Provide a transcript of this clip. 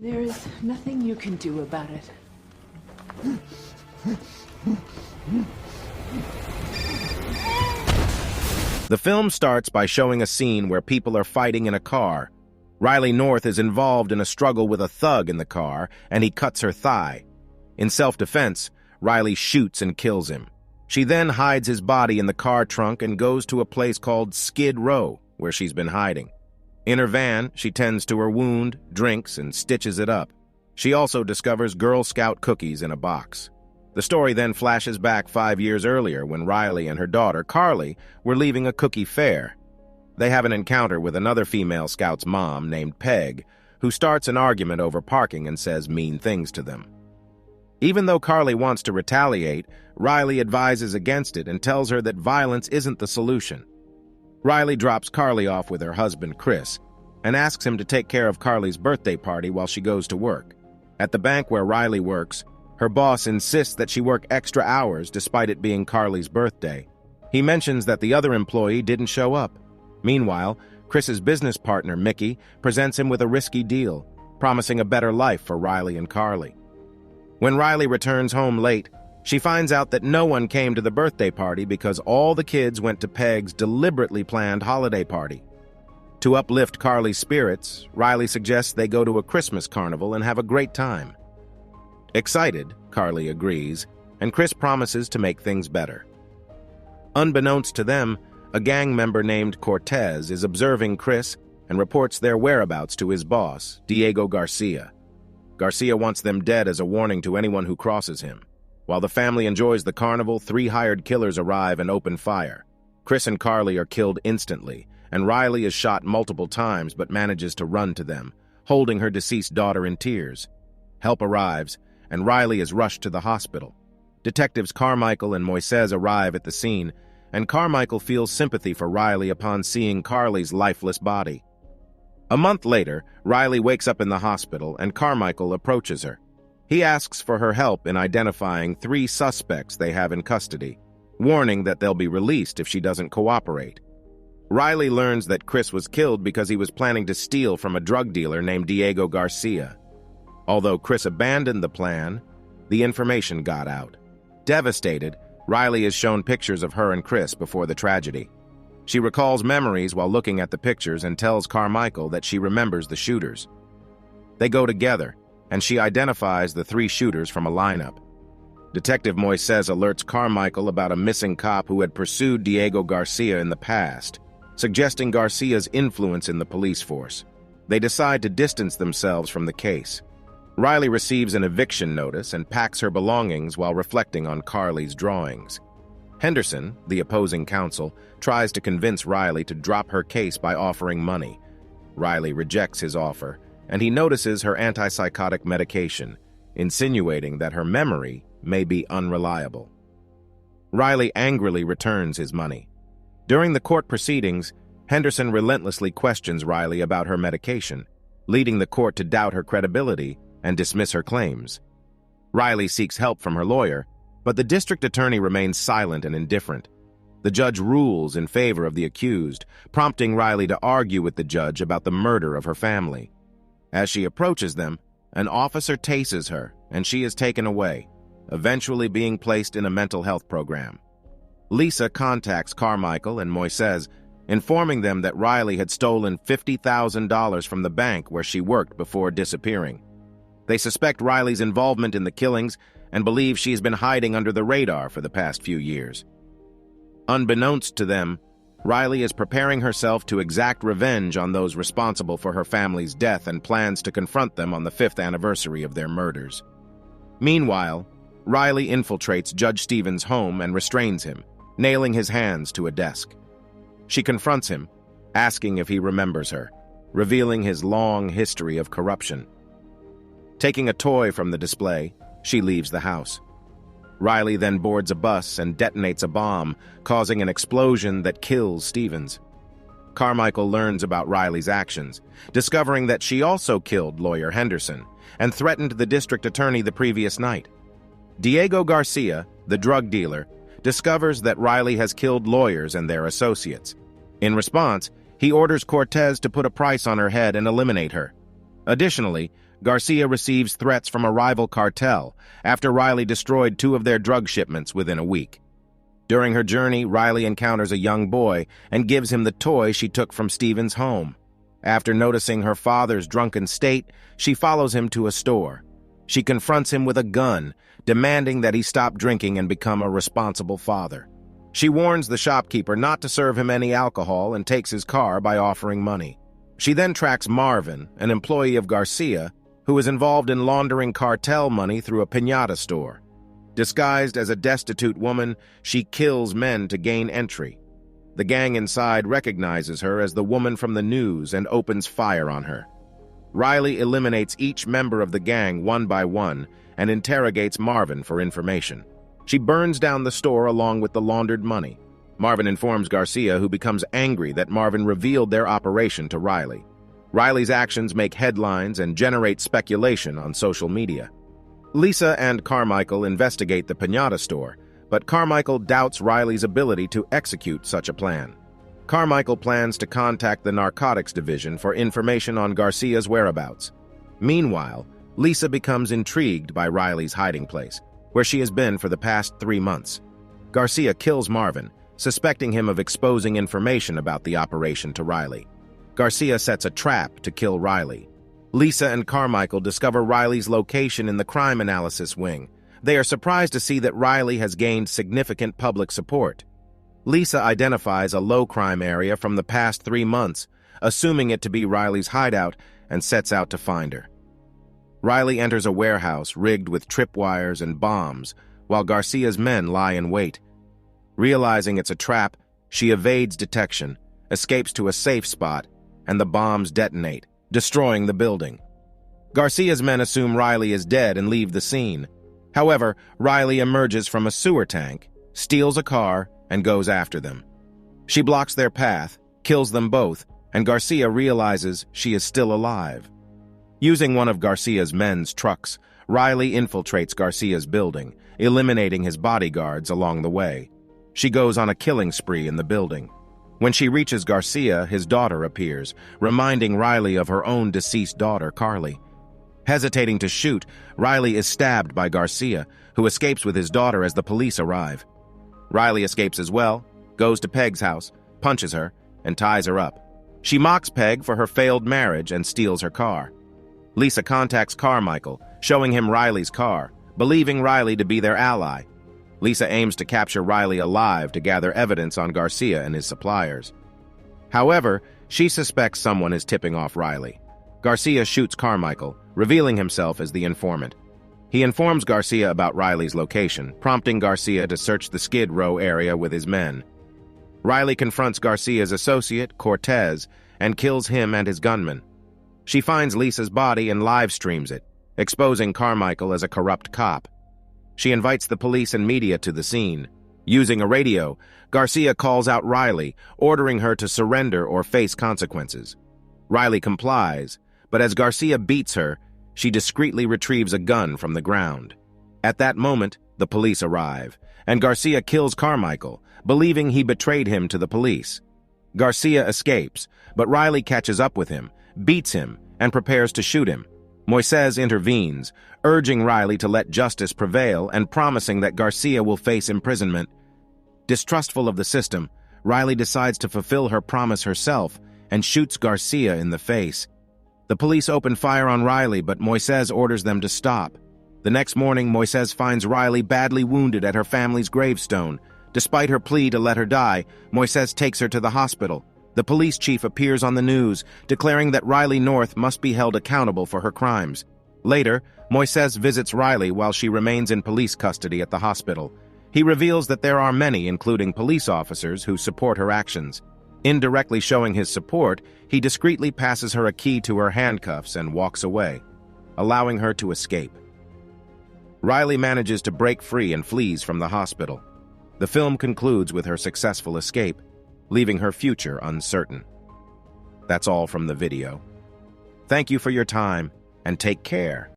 There is nothing you can do about it. The film starts by showing a scene where people are fighting in a car. Riley North is involved in a struggle with a thug in the car, and he cuts her thigh. In self-defense, Riley shoots and kills him. She then hides his body in the car trunk and goes to a place called Skid Row, where she's been hiding. In her van, she tends to her wound, drinks, and stitches it up. She also discovers Girl Scout cookies in a box. The story then flashes back 5 years earlier when Riley and her daughter, Carly, were leaving a cookie fair. They have an encounter with another female scout's mom named Peg, who starts an argument over parking and says mean things to them. Even though Carly wants to retaliate, Riley advises against it and tells her that violence isn't the solution. Riley drops Carly off with her husband, Chris, and asks him to take care of Carly's birthday party while she goes to work. At the bank where Riley works, her boss insists that she work extra hours despite it being Carly's birthday. He mentions that the other employee didn't show up. Meanwhile, Chris's business partner, Mickey, presents him with a risky deal, promising a better life for Riley and Carly. When Riley returns home late, she finds out that no one came to the birthday party because all the kids went to Peg's deliberately planned holiday party. To uplift Carly's spirits, Riley suggests they go to a Christmas carnival and have a great time. Excited, Carly agrees, and Chris promises to make things better. Unbeknownst to them, a gang member named Cortez is observing Chris and reports their whereabouts to his boss, Diego Garcia. Garcia wants them dead as a warning to anyone who crosses him. While the family enjoys the carnival, 3 hired killers arrive and open fire. Chris and Carly are killed instantly, and Riley is shot multiple times but manages to run to them, holding her deceased daughter in tears. Help arrives, and Riley is rushed to the hospital. Detectives Carmichael and Moises arrive at the scene, and Carmichael feels sympathy for Riley upon seeing Carly's lifeless body. A month later, Riley wakes up in the hospital, and Carmichael approaches her. He asks for her help in identifying 3 suspects they have in custody, warning that they'll be released if she doesn't cooperate. Riley learns that Chris was killed because he was planning to steal from a drug dealer named Diego Garcia. Although Chris abandoned the plan, the information got out. Devastated, Riley is shown pictures of her and Chris before the tragedy. She recalls memories while looking at the pictures and tells Carmichael that she remembers the shooters. They go together, and she identifies the 3 shooters from a lineup. Detective Moises alerts Carmichael about a missing cop who had pursued Diego Garcia in the past, suggesting Garcia's influence in the police force. They decide to distance themselves from the case. Riley receives an eviction notice and packs her belongings while reflecting on Carly's drawings. Henderson, the opposing counsel, tries to convince Riley to drop her case by offering money. Riley rejects his offer, and he notices her antipsychotic medication, insinuating that her memory may be unreliable. Riley angrily returns his money. During the court proceedings, Henderson relentlessly questions Riley about her medication, leading the court to doubt her credibility and dismiss her claims. Riley seeks help from her lawyer, but the district attorney remains silent and indifferent. The judge rules in favor of the accused, prompting Riley to argue with the judge about the murder of her family. As she approaches them, an officer tases her, and she is taken away, eventually being placed in a mental health program. Lisa contacts Carmichael and Moises, informing them that Riley had stolen $50,000 from the bank where she worked before disappearing. They suspect Riley's involvement in the killings and believe she has been hiding under the radar for the past few years. Unbeknownst to them, Riley is preparing herself to exact revenge on those responsible for her family's death and plans to confront them on the 5th anniversary of their murders. Meanwhile, Riley infiltrates Judge Stevens' home and restrains him, nailing his hands to a desk. She confronts him, asking if he remembers her, revealing his long history of corruption. Taking a toy from the display, she leaves the house. Riley then boards a bus and detonates a bomb, causing an explosion that kills Stevens. Carmichael learns about Riley's actions, discovering that she also killed lawyer Henderson and threatened the district attorney the previous night. Diego Garcia, the drug dealer, discovers that Riley has killed lawyers and their associates. In response, he orders Cortez to put a price on her head and eliminate her. Additionally, Garcia receives threats from a rival cartel after Riley destroyed 2 of their drug shipments within a week. During her journey, Riley encounters a young boy and gives him the toy she took from Steven's home. After noticing her father's drunken state, she follows him to a store. She confronts him with a gun, demanding that he stop drinking and become a responsible father. She warns the shopkeeper not to serve him any alcohol and takes his car by offering money. She then tracks Marvin, an employee of Garcia, who is involved in laundering cartel money through a piñata store. Disguised as a destitute woman, she kills men to gain entry. The gang inside recognizes her as the woman from the news and opens fire on her. Riley eliminates each member of the gang one by one and interrogates Marvin for information. She burns down the store along with the laundered money. Marvin informs Garcia, who becomes angry that Marvin revealed their operation to Riley. Riley's actions make headlines and generate speculation on social media. Lisa and Carmichael investigate the piñata store, but Carmichael doubts Riley's ability to execute such a plan. Carmichael plans to contact the narcotics division for information on Garcia's whereabouts. Meanwhile, Lisa becomes intrigued by Riley's hiding place, where she has been for the past 3 months. Garcia kills Marvin, suspecting him of exposing information about the operation to Riley. Garcia sets a trap to kill Riley. Lisa and Carmichael discover Riley's location in the crime analysis wing. They are surprised to see that Riley has gained significant public support. Lisa identifies a low-crime area from the past 3 months, assuming it to be Riley's hideout, and sets out to find her. Riley enters a warehouse rigged with tripwires and bombs, while Garcia's men lie in wait. Realizing it's a trap, she evades detection, escapes to a safe spot, and the bombs detonate, destroying the building. Garcia's men assume Riley is dead and leave the scene. However, Riley emerges from a sewer tank, steals a car, and goes after them. She blocks their path, kills them both, and Garcia realizes she is still alive. Using one of Garcia's men's trucks, Riley infiltrates Garcia's building, eliminating his bodyguards along the way. She goes on a killing spree in the building. When she reaches Garcia, his daughter appears, reminding Riley of her own deceased daughter, Carly. Hesitating to shoot, Riley is stabbed by Garcia, who escapes with his daughter as the police arrive. Riley escapes as well, goes to Peg's house, punches her, and ties her up. She mocks Peg for her failed marriage and steals her car. Lisa contacts Carmichael, showing him Riley's car, believing Riley to be their ally. Lisa aims to capture Riley alive to gather evidence on Garcia and his suppliers. However, she suspects someone is tipping off Riley. Garcia shoots Carmichael, revealing himself as the informant. He informs Garcia about Riley's location, prompting Garcia to search the Skid Row area with his men. Riley confronts Garcia's associate, Cortez, and kills him and his gunman. She finds Lisa's body and live streams it, exposing Carmichael as a corrupt cop. She invites the police and media to the scene. Using a radio, Garcia calls out Riley, ordering her to surrender or face consequences. Riley complies, but as Garcia beats her, she discreetly retrieves a gun from the ground. At that moment, the police arrive, and Garcia kills Carmichael, believing he betrayed him to the police. Garcia escapes, but Riley catches up with him, beats him, and prepares to shoot him. Moises intervenes, urging Riley to let justice prevail and promising that Garcia will face imprisonment. Distrustful of the system, Riley decides to fulfill her promise herself and shoots Garcia in the face. The police open fire on Riley, but Moises orders them to stop. The next morning, Moises finds Riley badly wounded at her family's gravestone. Despite her plea to let her die, Moises takes her to the hospital. The police chief appears on the news, declaring that Riley North must be held accountable for her crimes. Later, Moises visits Riley while she remains in police custody at the hospital. He reveals that there are many, including police officers, who support her actions. Indirectly showing his support, he discreetly passes her a key to her handcuffs and walks away, allowing her to escape. Riley manages to break free and flees from the hospital. The film concludes with her successful escape, leaving her future uncertain. That's all from the video. Thank you for your time, and take care.